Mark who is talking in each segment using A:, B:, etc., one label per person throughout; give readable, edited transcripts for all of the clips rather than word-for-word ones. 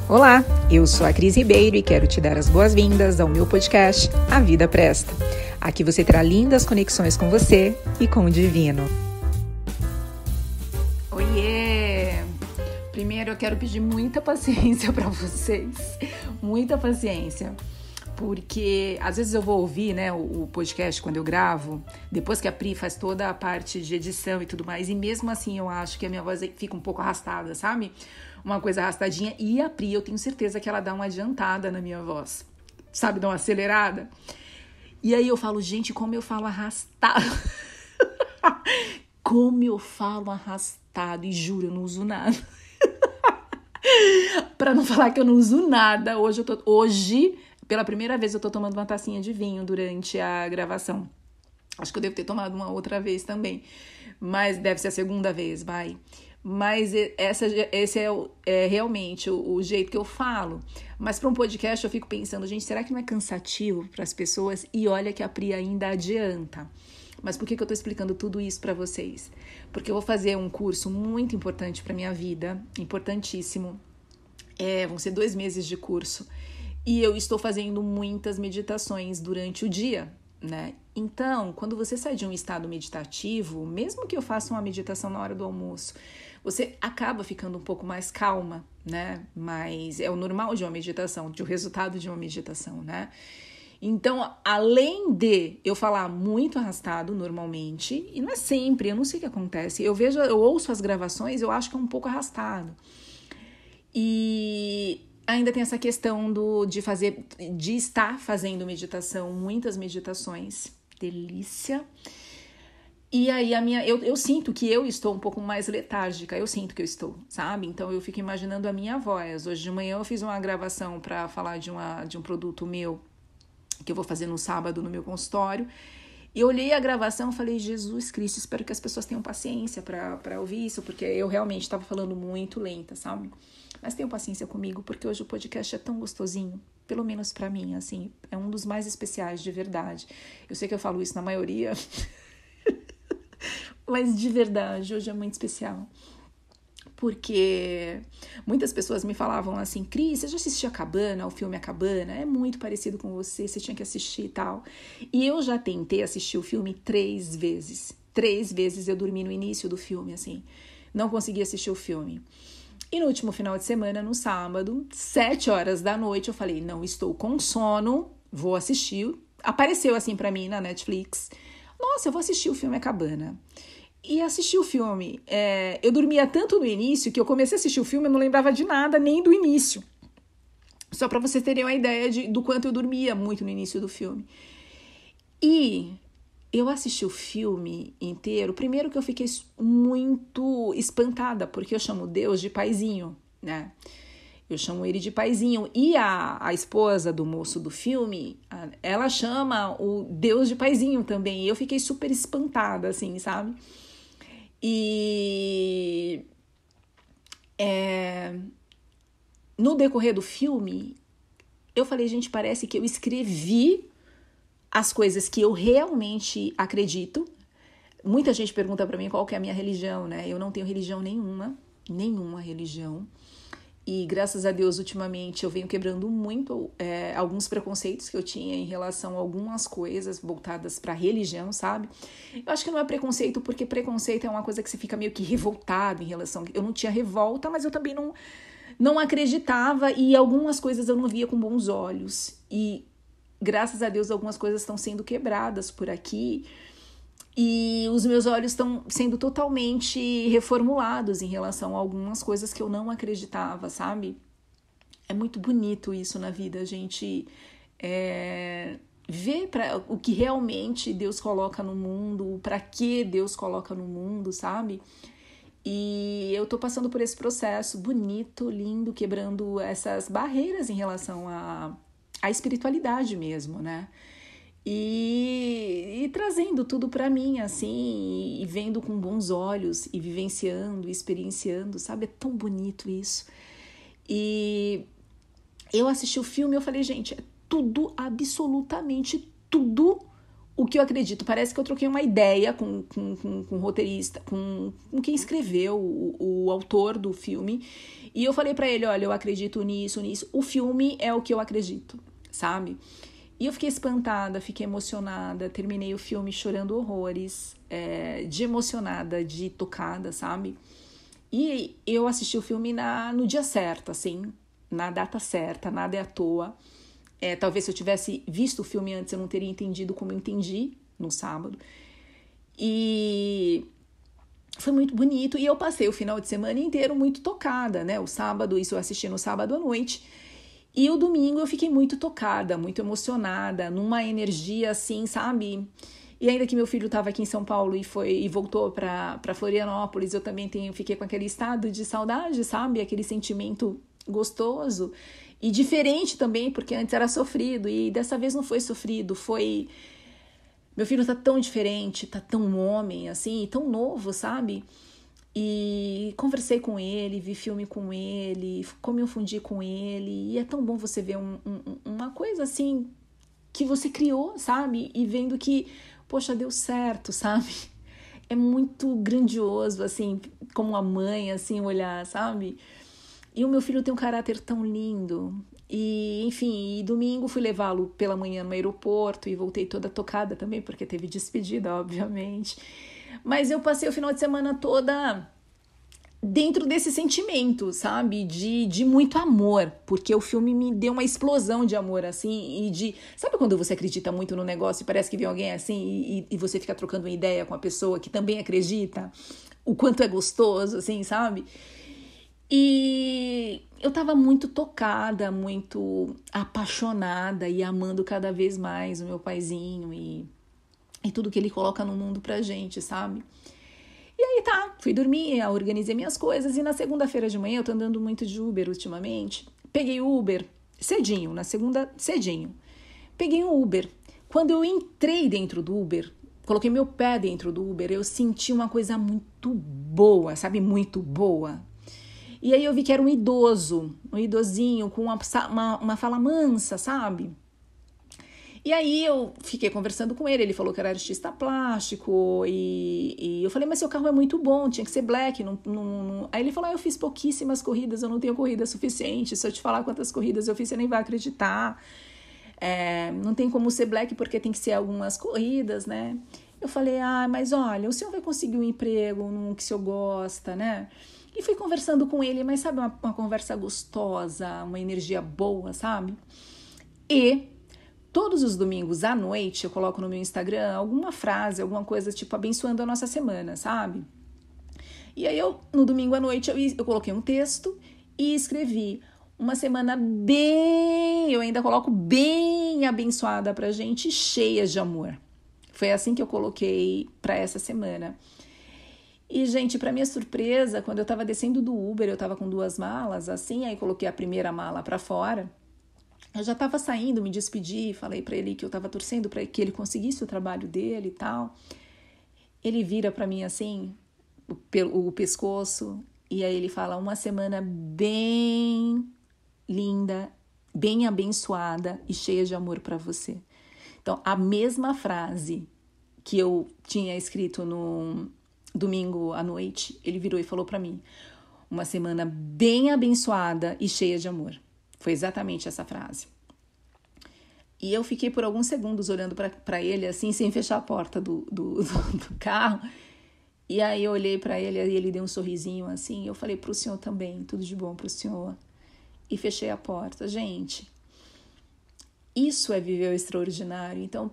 A: Olá, eu sou a Cris Ribeiro e quero te dar as boas-vindas ao meu podcast A Vida Presta. Aqui você terá lindas conexões com você e com o divino. Oiê! Primeiro eu quero pedir muita paciência para vocês, muita paciência. Porque às vezes eu vou ouvir, o podcast quando eu gravo, depois que a Pri faz toda a parte de edição e tudo mais, e mesmo assim eu acho que a minha voz fica um pouco arrastada, sabe? Uma coisa arrastadinha, e a Pri, eu tenho certeza que ela dá uma adiantada na minha voz, sabe? Dá uma acelerada. E aí eu falo, gente, como eu falo arrastado. Como eu falo arrastado, e juro, eu não uso nada. Pra não falar que eu não uso nada, hoje, pela primeira vez eu tô tomando uma tacinha de vinho durante a gravação. Acho que eu devo ter tomado uma outra vez também, mas deve ser a segunda vez, vai. Mas esse é realmente o jeito que eu falo. Mas para um podcast eu fico pensando, gente, será que não é cansativo para as pessoas? E olha que a Pri ainda adianta. Mas por que eu tô explicando tudo isso para vocês? Porque eu vou fazer um curso muito importante para minha vida, importantíssimo. Vão ser 2 meses de curso. E eu estou fazendo muitas meditações durante o dia, né? Então, quando você sai de um estado meditativo, mesmo que eu faça uma meditação na hora do almoço, você acaba ficando um pouco mais calma, né? Mas é o normal de uma meditação, de um resultado de uma meditação, né? Então, além de eu falar muito arrastado normalmente, e não é sempre, eu não sei o que acontece, eu ouço as gravações, eu acho que é um pouco arrastado. E ainda tem essa questão de estar fazendo meditação, muitas meditações, delícia. E aí eu sinto que eu estou um pouco mais letárgica, eu sinto que eu estou, sabe? Então eu fico imaginando a minha voz. Hoje de manhã eu fiz uma gravação para falar de um produto meu, que eu vou fazer no sábado no meu consultório. E eu olhei a gravação e falei, Jesus Cristo, espero que as pessoas tenham paciência para ouvir isso, porque eu realmente estava falando muito lenta, sabe? Mas tenham paciência comigo, porque hoje o podcast é tão gostosinho, pelo menos para mim, assim, é um dos mais especiais de verdade. Eu sei que eu falo isso na maioria, mas de verdade, hoje é muito especial. Porque muitas pessoas me falavam assim, Cris, você já assistiu a Cabana, o filme A Cabana? É muito parecido com você tinha que assistir e tal. E eu já tentei assistir o filme 3 vezes. 3 vezes eu dormi no início do filme, assim. Não consegui assistir o filme. E no último final de semana, no sábado, 7 horas da noite, eu falei, não, estou com sono, vou assistir. Apareceu assim pra mim na Netflix. Nossa, eu vou assistir o filme A Cabana. E assisti o filme. Eu dormia tanto no início que eu comecei a assistir o filme e não lembrava de nada, nem do início. Só para vocês terem uma ideia do quanto eu dormia muito no início do filme. E eu assisti o filme inteiro. Primeiro que eu fiquei muito espantada, porque eu chamo Deus de paizinho, né? Eu chamo ele de paizinho. E a esposa do moço do filme, ela chama o Deus de paizinho também. E eu fiquei super espantada, assim, sabe? E no decorrer do filme, eu falei, gente, parece que eu escrevi as coisas que eu realmente acredito. Muita gente pergunta pra mim qual que é a minha religião, né? Eu não tenho religião nenhuma religião. E graças a Deus, ultimamente, eu venho quebrando muito alguns preconceitos que eu tinha em relação a algumas coisas voltadas para religião, sabe? Eu acho que não é preconceito, porque preconceito é uma coisa que você fica meio que revoltado em relação... Eu não tinha revolta, mas eu também não acreditava, e algumas coisas eu não via com bons olhos. E graças a Deus, algumas coisas estão sendo quebradas por aqui, e os meus olhos estão sendo totalmente reformulados em relação a algumas coisas que eu não acreditava, sabe? É muito bonito isso na vida, a gente ver o que realmente Deus coloca no mundo, para que Deus coloca no mundo, sabe? E eu tô passando por esse processo bonito, lindo, quebrando essas barreiras em relação à espiritualidade mesmo, né? E trazendo tudo para mim, assim, e vendo com bons olhos, e vivenciando, experienciando, sabe? É tão bonito isso. E eu assisti o filme e eu falei, gente, é tudo, absolutamente tudo o que eu acredito. Parece que eu troquei uma ideia com o roteirista, com quem escreveu, o autor do filme. E eu falei pra ele, olha, eu acredito nisso. O filme é o que eu acredito, sabe? E eu fiquei espantada, fiquei emocionada. Terminei o filme chorando horrores, de emocionada, de tocada, sabe? E eu assisti o filme no dia certo, assim, na data certa, nada é à toa. Talvez se eu tivesse visto o filme antes, eu não teria entendido como eu entendi no sábado. E foi muito bonito. E eu passei o final de semana inteiro muito tocada, né? O sábado, isso eu assisti no sábado à noite. E o domingo eu fiquei muito tocada, muito emocionada, numa energia assim, sabe? E ainda que meu filho estava aqui em São Paulo e voltou para Florianópolis, eu também fiquei com aquele estado de saudade, sabe? Aquele sentimento gostoso. E diferente também, porque antes era sofrido, e dessa vez não foi sofrido, foi... Meu filho tá tão diferente, tá tão homem, assim, tão novo, sabe? E conversei com ele, vi filme com ele, comi um fundi com ele, e é tão bom você ver uma coisa assim, que você criou, sabe? E vendo que, poxa, deu certo, sabe? É muito grandioso, assim, como uma mãe, assim, olhar, sabe? E o meu filho tem um caráter tão lindo. E, enfim, domingo fui levá-lo pela manhã no aeroporto e voltei toda tocada também, porque teve despedida, obviamente. Mas eu passei o final de semana toda dentro desse sentimento, sabe? De muito amor, porque o filme me deu uma explosão de amor, assim, e de... Sabe quando você acredita muito no negócio e parece que vem alguém assim e você fica trocando uma ideia com a pessoa que também acredita? O quanto é gostoso, assim, sabe? E eu tava muito tocada, muito apaixonada e amando cada vez mais o meu paizinho e tudo que ele coloca no mundo pra gente, sabe? E aí tá, fui dormir, organizei minhas coisas e na segunda-feira de manhã, eu tô andando muito de Uber ultimamente, peguei o Uber cedinho, na segunda cedinho, peguei um Uber. Quando eu entrei dentro do Uber, coloquei meu pé dentro do Uber, eu senti uma coisa muito boa, sabe? Muito boa. E aí eu vi que era um idosinho com uma fala mansa, sabe? E aí eu fiquei conversando com ele, ele falou que era artista plástico, e eu falei, mas seu carro é muito bom, tinha que ser black. Aí ele falou, eu fiz pouquíssimas corridas, eu não tenho corrida suficiente, se eu te falar quantas corridas eu fiz, você nem vai acreditar. Não tem como ser black porque tem que ser algumas corridas, né? Eu falei, mas olha, o senhor vai conseguir um emprego no que o senhor gosta, né? E fui conversando com ele, mas sabe, uma conversa gostosa, uma energia boa, sabe? E todos os domingos à noite eu coloco no meu Instagram alguma frase, alguma coisa tipo abençoando a nossa semana, sabe? E aí no domingo à noite, eu coloquei um texto e escrevi uma semana eu ainda coloco bem abençoada pra gente, cheia de amor. Foi assim que eu coloquei pra essa semana. E, gente, pra minha surpresa, quando eu tava descendo do Uber, eu tava com 2 malas, assim, aí coloquei a primeira mala pra fora. Eu já tava saindo, me despedi, falei pra ele que eu tava torcendo pra que ele conseguisse o trabalho dele e tal. Ele vira pra mim, assim, o pescoço, e aí ele fala, uma semana bem linda, bem abençoada e cheia de amor pra você. Então, a mesma frase que eu tinha escrito no domingo à noite, ele virou e falou pra mim, uma semana bem abençoada e cheia de amor. Foi exatamente essa frase. E eu fiquei por alguns segundos olhando pra ele, assim, sem fechar a porta do carro. E aí eu olhei pra ele e ele deu um sorrisinho, assim. Eu falei, pro senhor também, tudo de bom pro senhor. E fechei a porta. Gente, isso é viver o extraordinário. Então,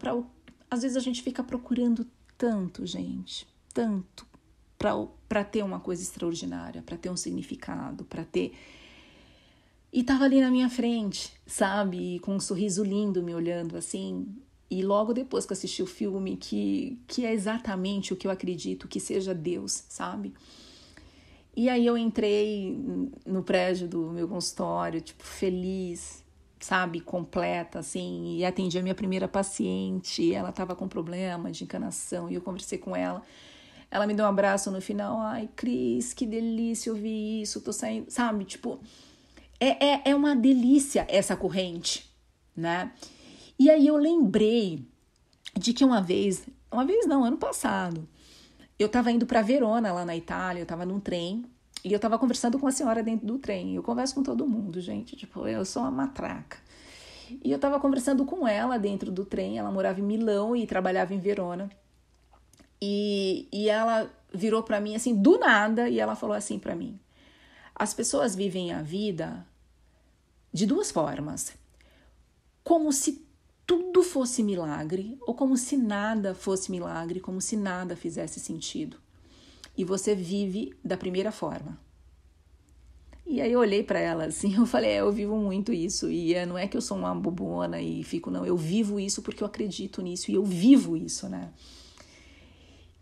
A: às vezes a gente fica procurando tanto, gente, tanto, para ter uma coisa extraordinária, para ter um significado, para ter... E tava ali na minha frente, sabe? Com um sorriso lindo me olhando, assim. E logo depois que eu assisti o filme, que é exatamente o que eu acredito que seja Deus, sabe? E aí eu entrei no prédio do meu consultório, tipo, feliz, sabe? Completa, assim. E atendi a minha primeira paciente. Ela tava com problema de encanação e eu conversei com ela. Ela me deu um abraço no final. Ai, Cris, que delícia ouvir isso. Tô saindo, sabe? Tipo, é uma delícia essa corrente, né? E aí eu lembrei de que uma vez não, ano passado, eu tava indo para Verona, lá na Itália, eu tava num trem, e eu tava conversando com a senhora dentro do trem. Eu converso com todo mundo, gente, tipo, eu sou uma matraca. E eu tava conversando com ela dentro do trem, ela morava em Milão e trabalhava em Verona. E ela virou para mim assim, do nada, e ela falou assim para mim: as pessoas vivem a vida de duas formas. Como se tudo fosse milagre, ou como se nada fosse milagre, como se nada fizesse sentido. E você vive da primeira forma. E aí eu olhei para ela assim, eu falei, eu vivo muito isso. E não é que eu sou uma bobona e fico, não. Eu vivo isso porque eu acredito nisso e eu vivo isso, né?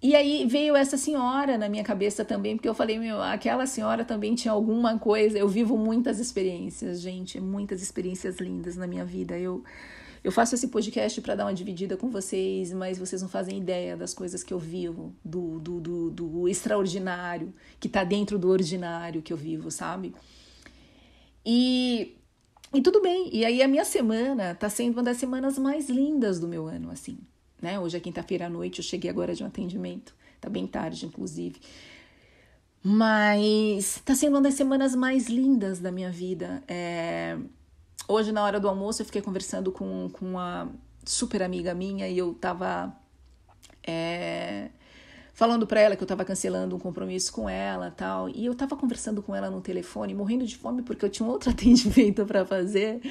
A: E aí veio essa senhora na minha cabeça também, porque eu falei, aquela senhora também tinha alguma coisa. Eu vivo muitas experiências, gente, muitas experiências lindas na minha vida. Eu faço esse podcast para dar uma dividida com vocês, mas vocês não fazem ideia das coisas que eu vivo, do extraordinário, que tá dentro do ordinário que eu vivo, sabe? E tudo bem. E aí a minha semana tá sendo uma das semanas mais lindas do meu ano, assim. Né? Hoje é quinta-feira à noite, eu cheguei agora de um atendimento, tá bem tarde, inclusive. Mas tá sendo uma das semanas mais lindas da minha vida. Hoje, na hora do almoço, eu fiquei conversando com uma super amiga minha e eu tava falando pra ela que eu tava cancelando um compromisso com ela e tal. E eu tava conversando com ela no telefone, morrendo de fome porque eu tinha um outro atendimento pra fazer.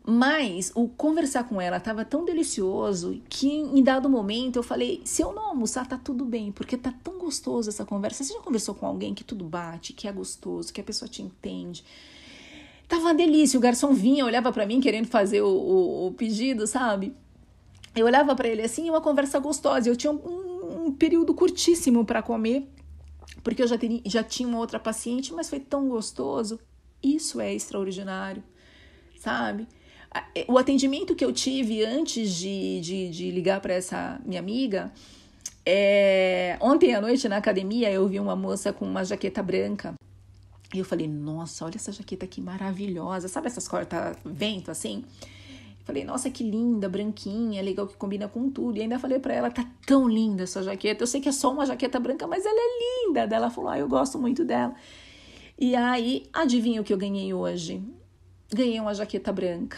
A: Mas o conversar com ela estava tão delicioso que em dado momento eu falei, se eu não almoçar tá tudo bem, porque tá tão gostoso essa conversa. Você já conversou com alguém que tudo bate, que é gostoso, que a pessoa te entende? Tava uma delícia, o garçom vinha, olhava para mim querendo fazer o pedido, sabe? Eu olhava para ele assim, uma conversa gostosa. Eu tinha um período curtíssimo para comer, porque eu já tinha uma outra paciente, mas foi tão gostoso. Isso é extraordinário. Sabe? O atendimento que eu tive antes de ligar para essa minha amiga, ontem à noite na academia eu vi uma moça com uma jaqueta branca e eu falei, nossa, olha essa jaqueta aqui maravilhosa, sabe essas corta-vento assim? Eu falei, nossa, que linda, branquinha, legal, que combina com tudo. E ainda falei para ela, tá tão linda essa jaqueta, eu sei que é só uma jaqueta branca, mas ela é linda. Daí ela falou, eu gosto muito dela. E aí, adivinha o que eu ganhei hoje? Ganhei uma jaqueta branca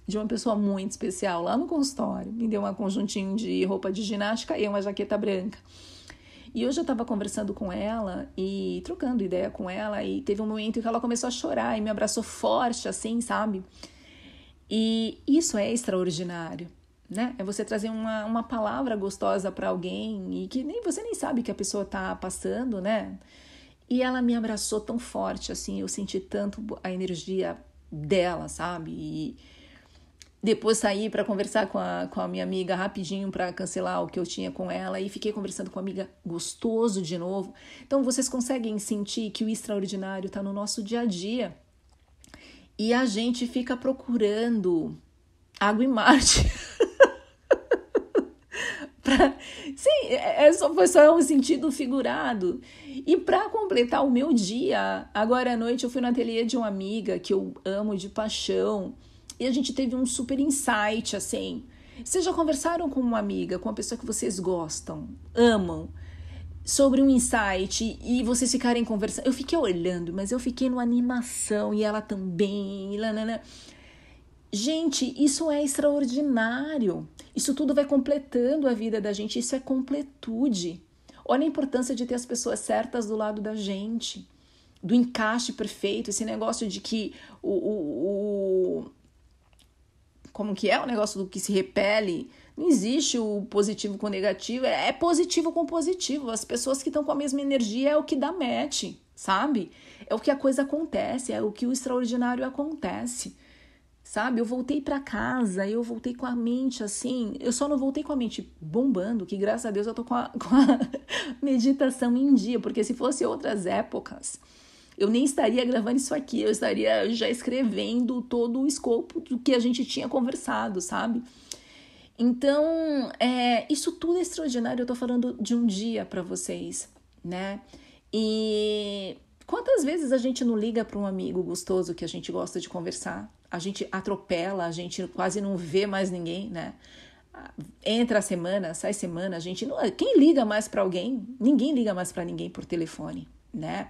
A: de uma pessoa muito especial lá no consultório. Me deu um conjuntinho de roupa de ginástica e uma jaqueta branca. E hoje eu estava conversando com ela e trocando ideia com ela e teve um momento em que ela começou a chorar e me abraçou forte, assim, sabe? E isso é extraordinário, né? É você trazer uma palavra gostosa para alguém e que você nem sabe que a pessoa tá passando, né? E ela me abraçou tão forte, assim, eu senti tanto a energia dela, sabe? E depois saí para conversar com a minha amiga rapidinho para cancelar o que eu tinha com ela e fiquei conversando com a amiga gostoso de novo. Então vocês conseguem sentir que o extraordinário está no nosso dia a dia e a gente fica procurando água em Marte. Sim, foi só um sentido figurado. E para completar o meu dia, agora à noite eu fui no ateliê de uma amiga que eu amo de paixão e a gente teve um super insight, assim. Vocês já conversaram com uma amiga, com uma pessoa que vocês gostam, amam, sobre um insight e vocês ficarem conversando? Eu fiquei olhando, mas eu fiquei numa animação e ela também. Gente, isso é extraordinário. Isso tudo vai completando a vida da gente. Isso é completude. Olha a importância de ter as pessoas certas do lado da gente. Do encaixe perfeito. Esse negócio de que como que é o negócio do que se repele? Não existe o positivo com o negativo. É positivo com positivo. As pessoas que estão com a mesma energia é o que dá match, sabe? É o que a coisa acontece. É o que o extraordinário acontece. Sabe, eu voltei para casa, eu voltei com a mente assim, eu só não voltei com a mente bombando, que graças a Deus eu tô com a meditação em dia, porque se fosse outras épocas, eu nem estaria gravando isso aqui, eu estaria já escrevendo todo o escopo do que a gente tinha conversado, sabe? Então, isso tudo é extraordinário, eu tô falando de um dia para vocês, né? E quantas vezes a gente não liga para um amigo gostoso que a gente gosta de conversar? A gente atropela, a gente quase não vê mais ninguém, né? Entra a semana, sai semana, gente. Quem liga mais para alguém? Ninguém liga mais para ninguém por telefone, né?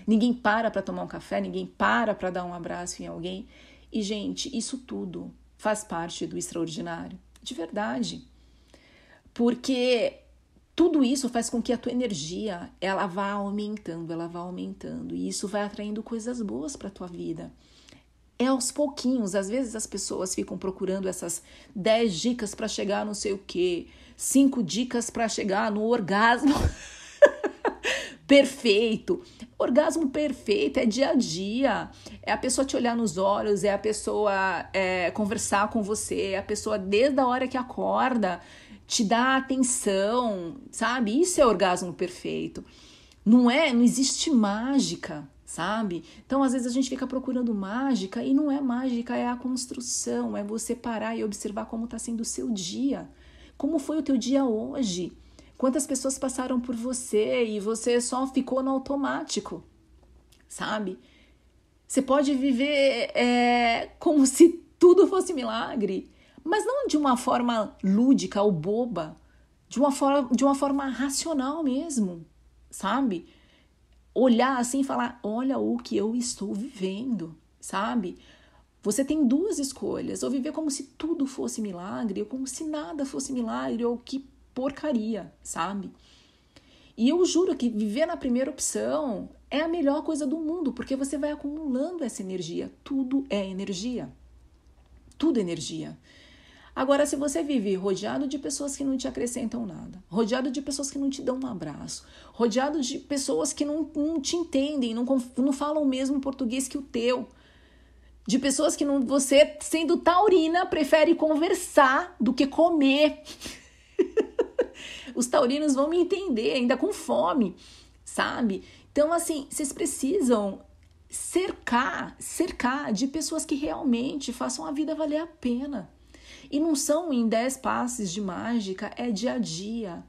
A: Ninguém para tomar um café, ninguém para dar um abraço em alguém. E, gente, isso tudo faz parte do extraordinário, de verdade. Porque tudo isso faz com que a tua energia, ela vá aumentando. E isso vai atraindo coisas boas para a tua vida. É aos pouquinhos, às vezes as pessoas ficam procurando essas 10 dicas para chegar não sei o quê, 5 dicas para chegar no orgasmo perfeito. Orgasmo perfeito é dia a dia, é a pessoa te olhar nos olhos, é a pessoa conversar com você, é a pessoa desde a hora que acorda te dar atenção, sabe? Isso é orgasmo perfeito. Não existe mágica, sabe? Então, às vezes a gente fica procurando mágica e não é mágica, é a construção, é você parar e observar como está sendo o seu dia. Como foi o teu dia hoje? Quantas pessoas passaram por você e você só ficou no automático, sabe? Você pode viver como se tudo fosse milagre, mas não de uma forma lúdica ou boba, de uma forma racional mesmo, sabe? Olhar assim e falar, olha o que eu estou vivendo, sabe? Você tem 2 escolhas, ou viver como se tudo fosse milagre, ou como se nada fosse milagre, ou que porcaria, sabe? E eu juro que viver na primeira opção é a melhor coisa do mundo, porque você vai acumulando essa energia. Tudo é energia. Tudo é energia. Agora, se você vive rodeado de pessoas que não te acrescentam nada, rodeado de pessoas que não te dão um abraço, rodeado de pessoas que não te entendem, não falam o mesmo português que o teu, de pessoas que você, sendo taurina, prefere conversar do que comer. Os taurinos vão me entender, ainda com fome, sabe? Então, assim, vocês precisam cercar de pessoas que realmente façam a vida valer a pena. E não são em 10 passes de mágica, é dia a dia.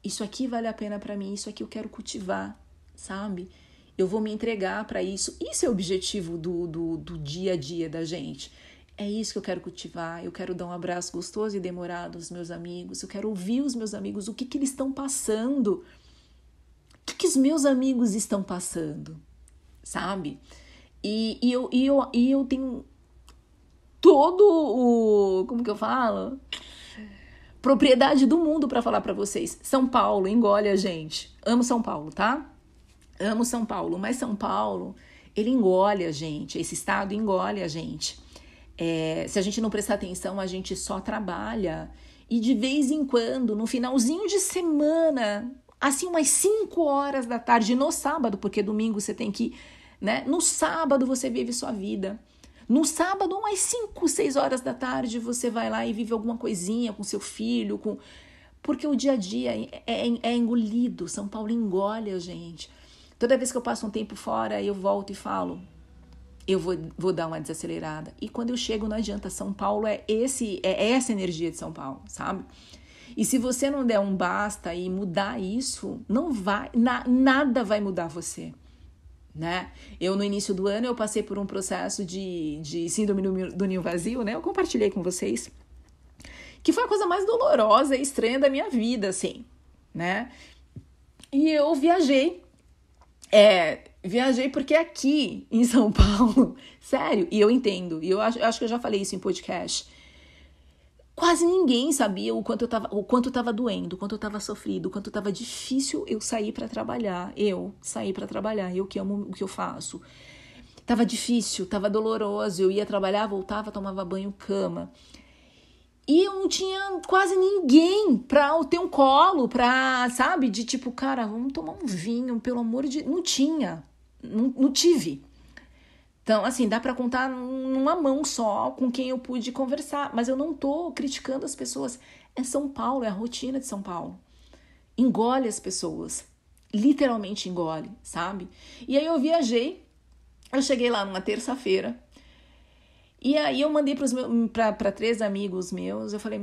A: Isso aqui vale a pena para mim, isso aqui eu quero cultivar, sabe? Eu vou me entregar para isso. Isso é o objetivo do dia a dia da gente. É isso que eu quero cultivar, eu quero dar um abraço gostoso e demorado aos meus amigos, eu quero ouvir os meus amigos, o que eles estão passando, o que os meus amigos estão passando, sabe? E eu tenho como que eu falo? Propriedade do mundo para falar para vocês. São Paulo engole a gente. Amo São Paulo, tá? Amo São Paulo, mas São Paulo, ele engole a gente, esse estado engole a gente. Se a gente não prestar atenção, a gente só trabalha. E de vez em quando, no finalzinho de semana, assim umas 5 horas da tarde, no sábado, porque domingo você tem que, né? No sábado você vive sua vida. No sábado, umas 5, 6 horas da tarde, você vai lá e vive alguma coisinha com seu filho, porque o dia a dia é engolido. São Paulo engole a gente. Toda vez que eu passo um tempo fora, eu volto e falo, eu vou dar uma desacelerada. E quando eu chego, não adianta. São Paulo é essa energia de São Paulo, sabe? E se você não der um basta e mudar isso, não vai, nada vai mudar você, né? Eu, no início do ano, eu passei por um processo de síndrome do ninho vazio, né? Eu compartilhei com vocês, que foi a coisa mais dolorosa e estranha da minha vida, assim, né? E eu viajei porque aqui em São Paulo, sério, e eu entendo, e eu acho que eu já falei isso em podcast, quase ninguém sabia o quanto eu tava doendo, o quanto eu tava sofrido, o quanto tava difícil eu sair pra trabalhar, eu que amo o que eu faço. Tava difícil, tava doloroso, eu ia trabalhar, voltava, tomava banho, cama. E eu não tinha quase ninguém pra ter um colo, pra, sabe, de tipo, cara, vamos tomar um vinho, pelo amor de... Não tinha, não tive. Então, assim, dá pra contar numa mão só com quem eu pude conversar. Mas eu não tô criticando as pessoas. É São Paulo, é a rotina de São Paulo. Engole as pessoas. Literalmente engole, sabe? E aí eu viajei. Eu cheguei lá numa terça-feira. E aí eu mandei pra 3 amigos meus. Eu falei,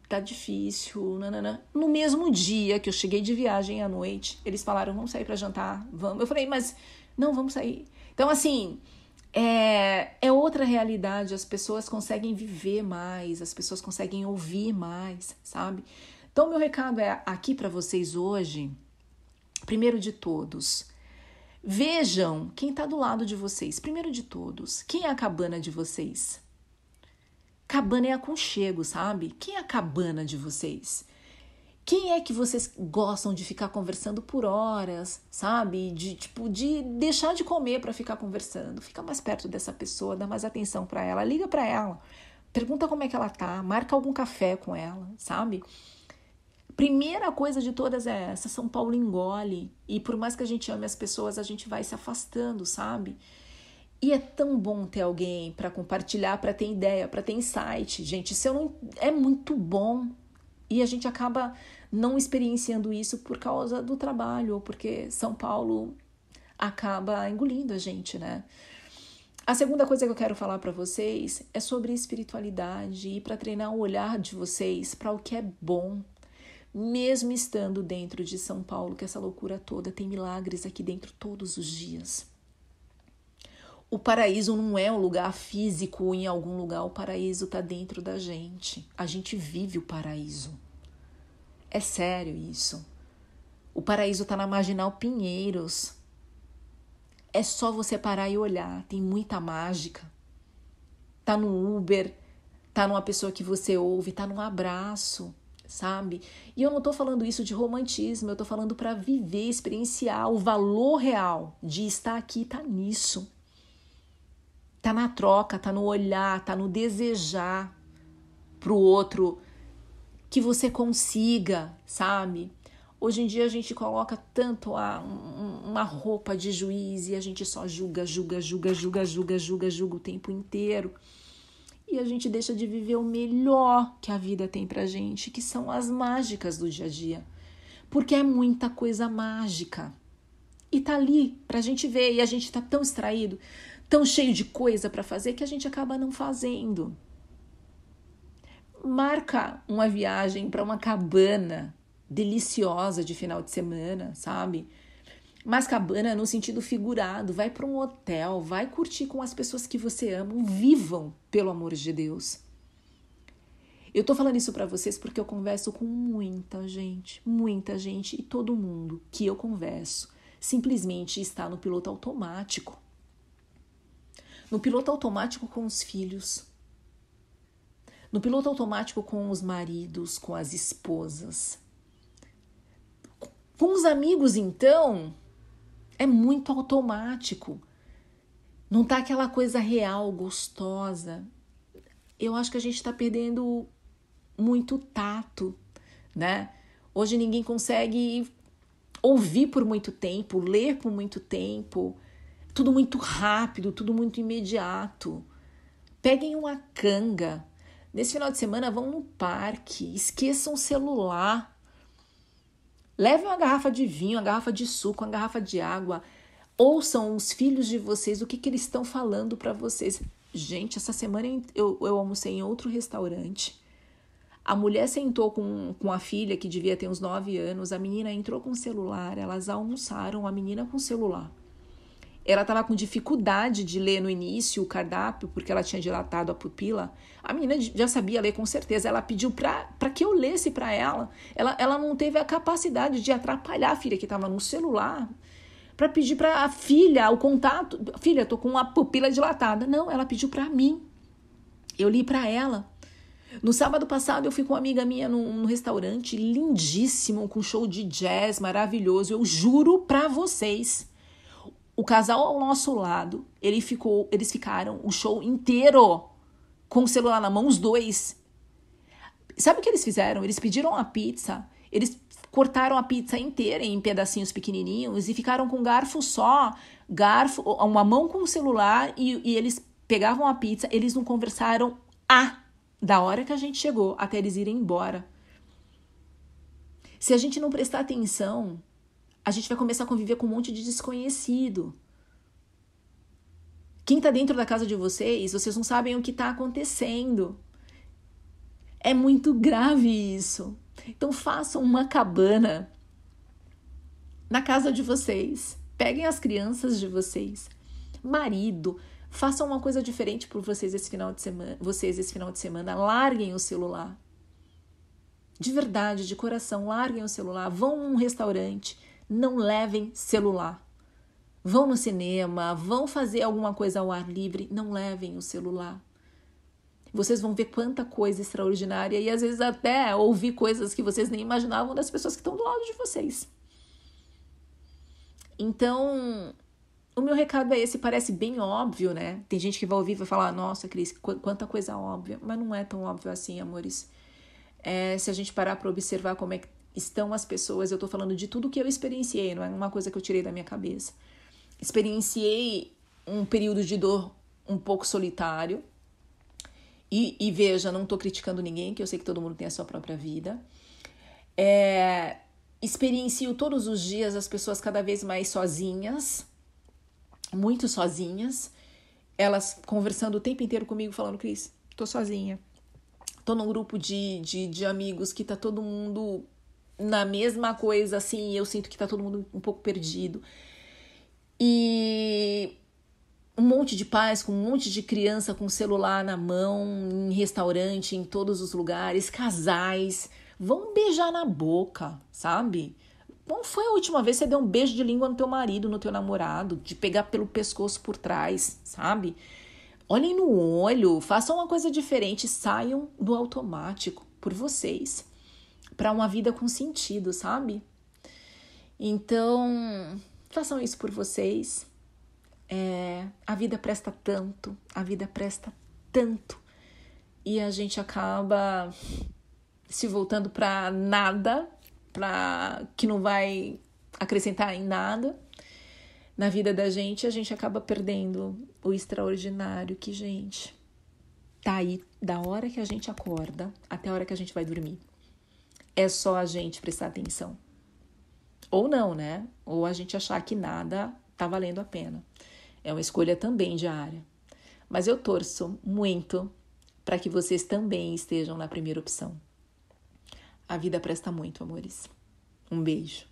A: tá difícil, nananã. No mesmo dia que eu cheguei de viagem à noite, eles falaram, vamos sair pra jantar, vamos. Eu falei, mas não, vamos sair. Então, assim... É outra realidade, as pessoas conseguem viver mais, as pessoas conseguem ouvir mais, sabe? Então, meu recado é aqui para vocês hoje, primeiro de todos, vejam quem está do lado de vocês. Primeiro de todos, quem é a cabana de vocês? Cabana é aconchego, sabe? Quem é a cabana de vocês? Quem é que vocês gostam de ficar conversando por horas, sabe? De deixar de comer para ficar conversando. Fica mais perto dessa pessoa, dá mais atenção para ela, liga para ela, pergunta como é que ela tá, marca algum café com ela, sabe? Primeira coisa de todas é essa, São Paulo engole. E por mais que a gente ame as pessoas, a gente vai se afastando, sabe? E é tão bom ter alguém para compartilhar, para ter ideia, para ter insight. Gente, isso é muito bom. E a gente acaba não experienciando isso por causa do trabalho, ou porque São Paulo acaba engolindo a gente, né? A segunda coisa que eu quero falar para vocês é sobre espiritualidade e para treinar o olhar de vocês para o que é bom. Mesmo estando dentro de São Paulo, que essa loucura toda, tem milagres aqui dentro todos os dias. O paraíso não é um lugar físico em algum lugar, o paraíso está dentro da gente. A gente vive o paraíso. É sério isso. O paraíso está na Marginal Pinheiros. É só você parar e olhar, tem muita mágica. Tá no Uber, tá numa pessoa que você ouve, tá num abraço, sabe? E eu não tô falando isso de romantismo, eu tô falando para viver, experienciar o valor real de estar aqui, tá nisso. Tá na troca, tá no olhar, tá no desejar pro outro que você consiga, sabe? Hoje em dia a gente coloca tanto uma roupa de juiz e a gente só julga o tempo inteiro. E a gente deixa de viver o melhor que a vida tem pra gente, que são as mágicas do dia a dia. Porque é muita coisa mágica. E tá ali pra gente ver, e a gente tá tão distraído, tão cheio de coisa para fazer que a gente acaba não fazendo. Marca uma viagem para uma cabana deliciosa de final de semana, sabe? Mas cabana no sentido figurado, vai para um hotel, vai curtir com as pessoas que você ama, vivam, pelo amor de Deus. Eu tô falando isso para vocês porque eu converso com muita gente, e todo mundo que eu converso simplesmente está no piloto automático. No piloto automático com os filhos. No piloto automático com os maridos, com as esposas. Com os amigos, então, é muito automático. Não tá aquela coisa real, gostosa. Eu acho que a gente tá perdendo muito tato, né? Hoje ninguém consegue ouvir por muito tempo, ler por muito tempo. Tudo muito rápido, tudo muito imediato. Peguem uma canga. Nesse final de semana vão no parque, esqueçam o celular. Levem uma garrafa de vinho, uma garrafa de suco, uma garrafa de água. Ouçam os filhos de vocês, o que eles estão falando para vocês. Gente, essa semana eu almocei em outro restaurante. A mulher sentou com a filha, que devia ter uns 9 anos. A menina entrou com o celular, elas almoçaram, a menina com o celular. Ela estava com dificuldade de ler no início o cardápio, porque ela tinha dilatado a pupila. A menina já sabia ler com certeza. Ela pediu para que eu lesse para ela. Ela não teve a capacidade de atrapalhar a filha que estava no celular para pedir para a filha o contato. Filha, eu tô com a pupila dilatada. Não, ela pediu para mim. Eu li para ela. No sábado passado eu fui com uma amiga minha num restaurante lindíssimo, com show de jazz maravilhoso. Eu juro para vocês. O casal ao nosso lado, eles ficaram o show inteiro com o celular na mão, os dois. Sabe o que eles fizeram? Eles pediram a pizza, eles cortaram a pizza inteira em pedacinhos pequenininhos e ficaram com garfo só, uma mão com o celular e eles pegavam a pizza, eles não conversaram da hora que a gente chegou até eles irem embora. Se a gente não prestar atenção, a gente vai começar a conviver com um monte de desconhecido. Quem está dentro da casa de vocês não sabem o que está acontecendo. É muito grave isso. Então façam uma cabana na casa de vocês. Peguem as crianças de vocês. Marido, Façam uma coisa diferente por vocês esse final de semana. Larguem o celular. De verdade, de coração, larguem o celular. Vão num restaurante, não levem celular. Vão no cinema, vão fazer alguma coisa ao ar livre, não levem o celular. Vocês vão ver quanta coisa extraordinária e às vezes até ouvir coisas que vocês nem imaginavam das pessoas que estão do lado de vocês. Então, o meu recado é esse, parece bem óbvio, né? Tem gente que vai ouvir e vai falar, nossa, Cris, quanta coisa óbvia. Mas não é tão óbvio assim, amores. Se a gente parar para observar como é que estão as pessoas, eu tô falando de tudo que eu experienciei, não é uma coisa que eu tirei da minha cabeça. Experienciei um período de dor um pouco solitário. E veja, não tô criticando ninguém, que eu sei que todo mundo tem a sua própria vida. Experiencio todos os dias as pessoas cada vez mais sozinhas, muito sozinhas, elas conversando o tempo inteiro comigo, falando, Cris, tô sozinha. Tô num grupo de amigos que tá todo mundo na mesma coisa, assim, e eu sinto que tá todo mundo um pouco perdido. E um monte de pais com um monte de criança com celular na mão, em restaurante, em todos os lugares, casais, vão beijar na boca, sabe? Não foi a última vez que você deu um beijo de língua no teu marido, no teu namorado, de pegar pelo pescoço por trás, sabe? Olhem no olho, façam uma coisa diferente, saiam do automático por vocês, para uma vida com sentido, sabe? Então, façam isso por vocês. A vida presta tanto, e a gente acaba se voltando para nada, para que não vai acrescentar em nada na vida da gente, a gente acaba perdendo o extraordinário que, gente, tá aí da hora que a gente acorda até a hora que a gente vai dormir. É só a gente prestar atenção. Ou não, né? Ou a gente achar que nada tá valendo a pena. É uma escolha também diária. Mas eu torço muito para que vocês também estejam na primeira opção. A vida presta muito, amores. Um beijo.